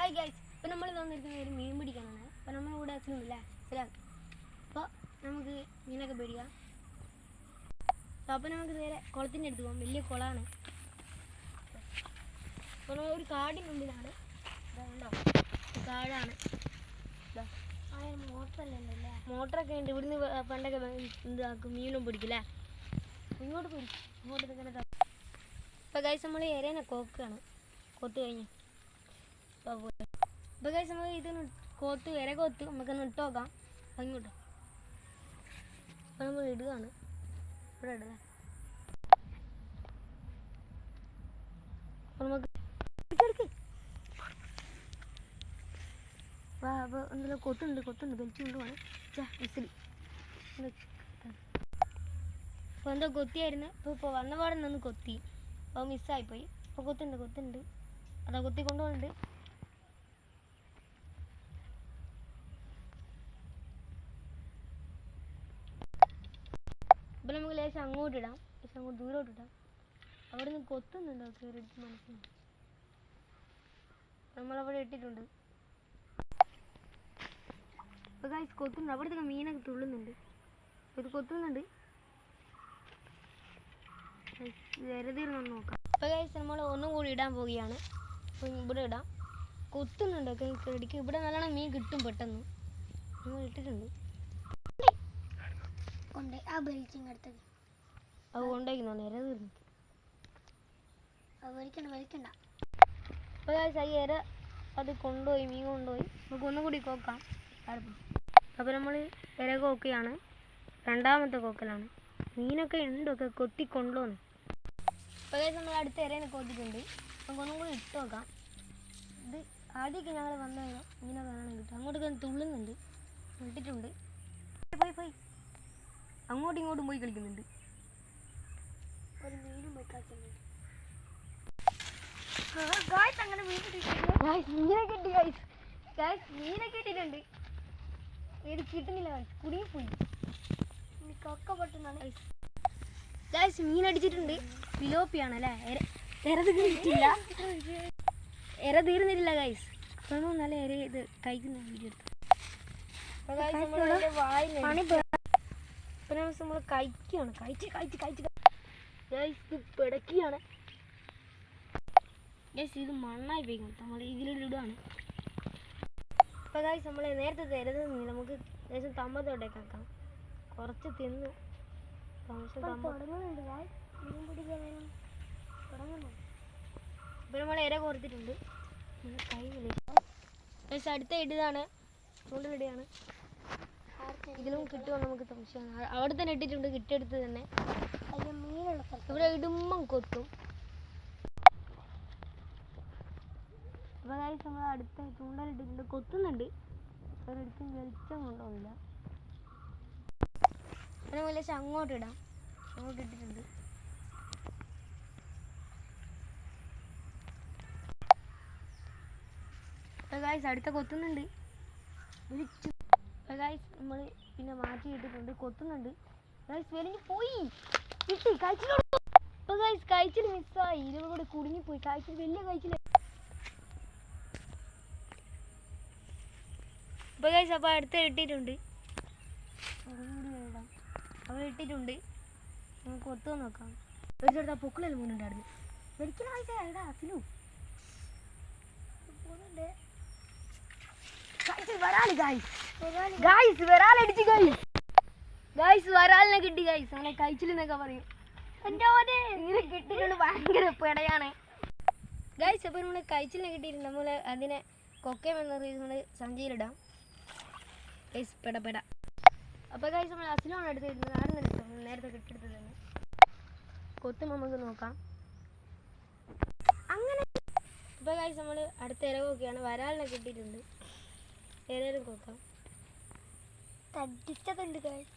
Hi guys, ഇപ്പോൾ നമ്മൾ വന്നിരിക്കുന്ന ഒരു മീൻ പിടിക്കാനാണ്. അപ്പോൾ നമ്മളിവിടെ അച്ഛനുമില്ല അച്ഛനാണ്. അപ്പോൾ നമുക്ക് മീനൊക്കെ പിടിക്കാം. അപ്പോൾ നമുക്ക് നേരെ കുളത്തിൻ്റെ അടുത്ത് പോകാം. വലിയ കുളമാണ്. അപ്പോൾ നമ്മൾ ഒരു കാടിൻ്റെ ഉള്ളിലാണ്. ഇതുണ്ടോ, കാടാണ്. മോട്ടറല്ലേ, മോട്ടറൊക്കെ ഉണ്ട്. ഇവിടുന്ന് പണ്ടൊക്കെ ഇതാക്കും, മീനും പിടിക്കില്ലേ. ഇങ്ങോട്ട് പിടിക്കും, ഇങ്ങോട്ട് ഇങ്ങനെ. ഇപ്പോൾ ഗൈസ് നമ്മൾ ഇരേനെ കോക്കുകയാണ്. കൊത്ത് കഴിഞ്ഞു. ഇപ്പോൾ ഗൈസ് നമ്മൾ ഇതൊന്ന് കോത്ത് ഇര കൊത്ത് നമുക്കൊന്ന് ഇട്ട് നോക്കാം. അങ്ങോട്ട് അപ്പോൾ നമ്മൾ ഇടുകയാണ്. ഇവിടെ ഇടുക. അപ്പോൾ നമുക്ക് വാ. അപ്പോൾ എന്തെങ്കിലും കൊത്തുണ്ട് വലിച്ചു കൊണ്ടുപോകണം. മിസ്സിലി അപ്പോൾ എന്തോ കൊത്തിയായിരുന്നു. ഇപ്പോൾ വന്ന പാടെ നിന്ന് കൊത്തി. അപ്പോൾ മിസ്സായിപ്പോയി. അപ്പോൾ കൊത്തുണ്ട് അതാ കൊത്തി കൊണ്ടുപോകുന്നുണ്ട്. അപ്പോൾ നമുക്ക് ലേശം അങ്ങോട്ടിടാം, ലേശം അങ്ങോട്ട് ദൂരോട്ടിടാം. അവിടെ നിന്ന് കൊത്തുന്നുണ്ടോ കയറിയിട്ട് മനസ്സിലാവും. നമ്മളവിടെ ഇട്ടിട്ടുണ്ട്. അപ്പോൾ ഗൈസ് കൊത്തുന്നുണ്ട്. അവിടുത്തെ മീനൊക്കെ തുള്ളുന്നുണ്ട്. ഇത് കൊത്തുന്നുണ്ട്. വെറുതെയിരുന്നൊന്ന് നോക്കാം. അപ്പോൾ ഗൈസ് നമ്മൾ ഒന്നും കൂടി ഇടാൻ പോവുകയാണ്. അപ്പോൾ ഇവിടെ ഇടാം. കൊത്തുന്നുണ്ട് ഇടയ്ക്ക്. ഇവിടെ നല്ലോണം മീൻ കിട്ടും പെട്ടെന്ന്. നമ്മൾ ഇട്ടിട്ടുണ്ട്. അത് കൊണ്ടേക്കുന്നു ഇര തീർന്നു. വലിക്കണ്ട. അപ്പോൾ ഗൈസ് ഈ ഇര അത് കൊണ്ടുപോയി, മീൻ കൊണ്ടുപോയി. നമുക്ക് ഒന്നും കൂടി കോക്കാം. അപ്പോൾ നമ്മൾ ഇര കോക്കുകയാണ്. രണ്ടാമത്തെ കോക്കലാണ്. മീനൊക്കെ ഉണ്ടൊക്കെ കൊത്തി കൊണ്ടുപോകുന്നു. അപ്പോൾ ഗൈസ് നമ്മൾ അടുത്ത ഇരേനെ കോത്തിട്ടുണ്ട്. നമുക്ക് ഒന്നും കൂടി ഇട്ട് നോക്കാം. ഇത് ആദ്യമൊക്കെ ഞങ്ങൾ വന്നു കഴിഞ്ഞാൽ മീനൊക്കെ കാണാൻ കിട്ടും. അങ്ങോട്ടൊക്കെ തുള്ളുന്നുണ്ട്. ഇട്ടിട്ടുണ്ട്. പോയി അങ്ങോട്ടും ഇങ്ങോട്ടും പോയി കളിക്കുന്നുണ്ട്. ഒരു മീനും പോയി കളിക്കുന്നുണ്ട്. അങ്ങനെ മീനെ കിട്ടി മീനെ കിട്ടിയിട്ടുണ്ട്. ഇത് കിട്ടുന്നില്ല, കുടുങ്ങിപ്പോയി. കൊക്ക പൊട്ടുന്നാണ് ഗൈസ്. മീൻ അടിച്ചിട്ടുണ്ട്. ഫിലോപ്പിയാണ് അല്ലേ. ഇര തീർന്നിട്ടില്ല. ഇര തീർന്നിട്ടില്ല ഗൈസ്. അപ്പോൾ നല്ല ഇര ഇത് കഴിക്കുന്ന വീഡിയോ എടുത്തു. ഇപ്പോൾ നമ്മൾ കഴിക്കുകയാണ്. കഴിച്ച് ഗൈസ് ഇത് പിടക്കുകയാണ്. ഗൈസ് ഇത് മണ്ണായി പോയിക്കണം. നമ്മൾ ഇതിലിടുകയാണ്. അപ്പോൾ ഗൈസ് നമ്മൾ നേരത്തെ തരുന്നത് നമുക്ക് ലേശം തമ്പത്തോട്ടേക്ക് ആക്കാം. കുറച്ച് തിന്ന് തുടങ്ങുന്നുണ്ട്. ഇപ്പോൾ നമ്മൾ ഇര കോർത്തിട്ടുണ്ട്. കൈ ഗൈസ് അടുത്ത ഇടുകയാണ്. ചൂണ്ടലിടുകയാണ്. ഇതിലും കിട്ടുമോ നമുക്ക് സംശയമാണ്. അവിടെ തന്നെ ഇട്ടിട്ടുണ്ട്, കിട്ടിയെടുത്ത് തന്നെ. ഇവിടെ ഇടുമ്പം കൊത്തും. അപ്പോൾ ഗൈസ് നമ്മൾ അടുത്ത ചൂണ്ടലിട്ടിട്ടുണ്ട്. കൊത്തുന്നുണ്ട്. ഒരിടത്തും വെളിച്ചം കൊണ്ടുപോകില്ല. പിന്നെ ലേശം അങ്ങോട്ടിടാം. അങ്ങോട്ട് ഇട്ടിട്ടുണ്ട്. അപ്പോൾ ഗൈസ് അടുത്ത കൊത്തുന്നുണ്ട്. വിളിച്ചു. അപ്പോൾ ഗൈസ് നമ്മൾ പിന്നെ മാറ്റി ഇട്ടിട്ടുണ്ട്. കൊത്തുന്നുണ്ട്. ഗൈസ് വലിഞ്ഞ് പോയി. കിട്ടി കഴിച്ചിലോട്ട്. അപ്പോൾ ഗൈസ് കഴിച്ചിൽ മിസ്സായി. ഇരുപത് കൂടെ കുടുങ്ങിപ്പോയി. കഴിച്ചിൽ വലിയ കഴിച്ചില്ല. അപ്പോൾ ഗൈസ് അപ്പോൾ അടുത്ത ഇട്ടിട്ടുണ്ട്. അപ്പോൾ ഇട്ടിട്ടുണ്ട്. നമുക്ക് കൊത്തു നോക്കാം. ഒരു ചേർത്ത് ആ പൊക്കിളെല്ലാം പോകുന്നുണ്ടായിരുന്നു. ഒരിക്കലും ആയിട്ടാ അസിലു പോകുന്നുണ്ട്. വരാലിനെ കിട്ടി ഗൈസ്. നമ്മളെ കഴിച്ചിലെന്നൊക്കെ പറയും. ഇങ്ങനെ കിട്ടിയിട്ടുണ്ട്. ഭയങ്കര പെടയാണ് ഗൈസ്. അപ്പോൾ നമ്മളെ കഴിച്ചിലിനെ കിട്ടിയിട്ടുണ്ട്. നമ്മൾ അതിനെ കൊക്കമെന്ന് നമ്മൾ സഞ്ചിയിലിടാം ഗൈസ്. പെട. അപ്പോൾ ഗൈസ് നമ്മൾ അസിലാണ് എടുത്തിരുന്നത്. ആടുന്ന നേരത്തെ കെട്ടിയെടുത്തത് തന്നെ. കൊത്തും നമുക്ക് നോക്കാം. അങ്ങനെ അപ്പോൾ ഗൈസ് നമ്മൾ അടുത്ത ഇര കോക്കുകയാണ്. വരാലിനെ കിട്ടിയിട്ടുണ്ട്. ഏതായാലും കോക്കാം. തടിച്ചതുണ്ട് ഗൈസ്.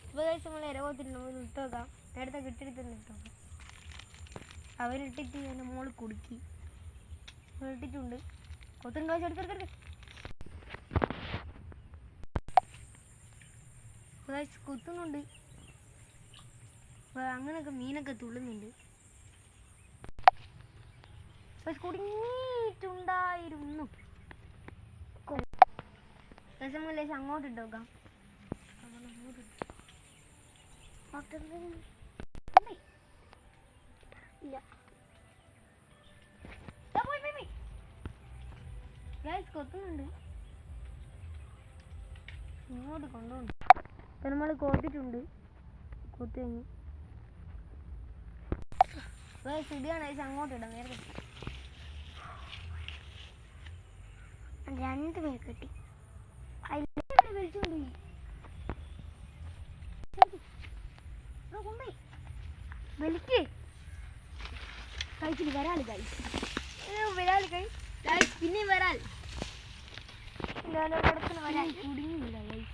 അപ്പോൾ ഗൈസ് നമ്മൾ ഇര കോത്തിട്ടുണ്ട്. നമുക്ക് ഇട്ട് നോക്കാം. നേരത്തെ കെട്ടിയെടുത്തുണ്ട്. ഇട്ട് നോക്കാം. അവരിട്ടിട്ട് എൻ്റെ മോള് കുടുക്കി. ഇട്ടിട്ടുണ്ട്. കൊത്തുണ്ട് ഗൈസ്. എടുത്തെടുത്ത് ഗൈസ് കൊത്തുന്നുണ്ട്. അങ്ങനെയൊക്കെ മീനൊക്കെ തുള്ളുന്നുണ്ട്. കുടുങ്ങിയിട്ടുണ്ടായിരുന്നു. നമുക്ക് ലേശം അങ്ങോട്ട് ഇട്ട് നോക്കാം. ഇല്ല ഗൈസ് കൊത്തുന്നുണ്ട്. ഇങ്ങോട്ട് കൊണ്ടുപോകുന്നു. ഇപ്പം നമ്മൾ കോത്തിട്ടുണ്ട്. കൊത്തി കഴിഞ്ഞു ഗൈസ്. ഇടുകയാണ് ഗൈസ്. അങ്ങോട്ട് ഇടാം. നേരത്തെ 2 മീൻ കിട്ടി. വലിച്ചുകൊണ്ടുപോയി. വലിക്ക് കഴിച്ചിട്ട് വരാല് ഗൈസ്. വരാല് ഗൈസ്. പിന്നെയും വരാൽ കുടുങ്ങിയില്ല ഗൈസ്.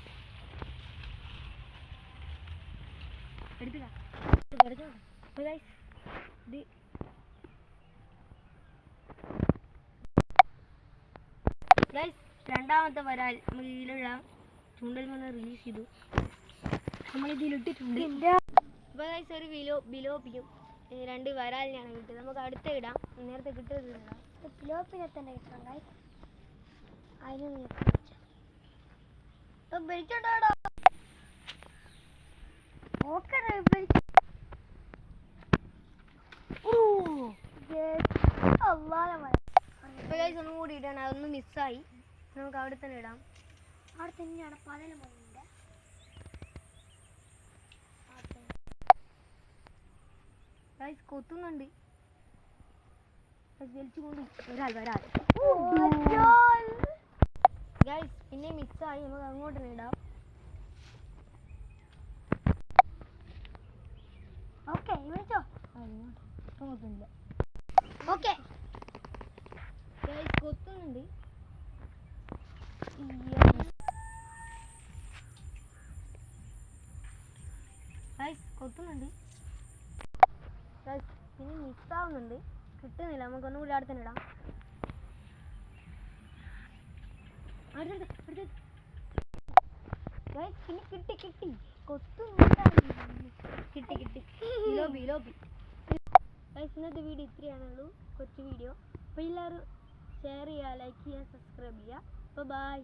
എടുത്തില്ല ഗൈസ്. ഇത് ഗൈസ് രണ്ടാമത്തെ വരാൽ നമ്മൾ ഇതിലുള്ള ചൂണ്ടൽ നിന്ന് റിലീസ് ചെയ്തു. നമ്മൾ ഇതിലിട്ടിട്ടുണ്ട്. അപ്പോൾ ഗൈസ് ഒരു ബിലോപ്പിക്കും 2 വരാലിനാണ് കിട്ടിയത്. നമുക്ക് അടുത്ത ഇടാം. നേരത്തെ കിട്ടിയത് ഇടാം. ബിലോപ്പിനെ തന്നെ കിട്ടാം ഗൈസ്. അതിന് വലിച്ചോണ്ടോ ഒന്നും കൂടി ഇടാണ്. അതൊന്ന് മിസ്സായി. നമുക്ക് അവിടെ തന്നെ ഇടാം. അവിടെ തന്നെയാണ് പലരും പോകുന്നുണ്ട്. ഗൈസ് കൊത്തുന്നുണ്ട്. വലിച്ചുകൊണ്ട് വരാൽ ഗൈസ്. പിന്നെ മിസ്സായി. നമുക്ക് അങ്ങോട്ട് തന്നെ ഇടാം. ഓക്കെ വിളിച്ചോ. നോക്കുന്നില്ല. ഓക്കെ ഗൈസ് കൊത്തുന്നുണ്ട്. ഗൈസ് കൊത്തുന്നുണ്ട്. ഗൈസ് പിന്നെ മിസ്സാവുന്നുണ്ട്. കിട്ടുന്നില്ല. നമുക്ക് ഒന്നും കൂടി അവിടെ തന്നെ ഇടാം. ഗൈസ് പിന്നെ കിട്ടി കിട്ടി. ബിലോപ്പി. ഗൈസ് ഇന്നത്തെ വീഡിയോ ഇത്രയാണുള്ളൂ. കൊച്ചു വീഡിയോ. അപ്പോൾ എല്ലാവരും ഷെയർ ചെയ്യുക, ലൈക്ക് ചെയ്യുക, സബ്സ്ക്രൈബ് ചെയ്യുക. അപ്പോൾ ബൈ.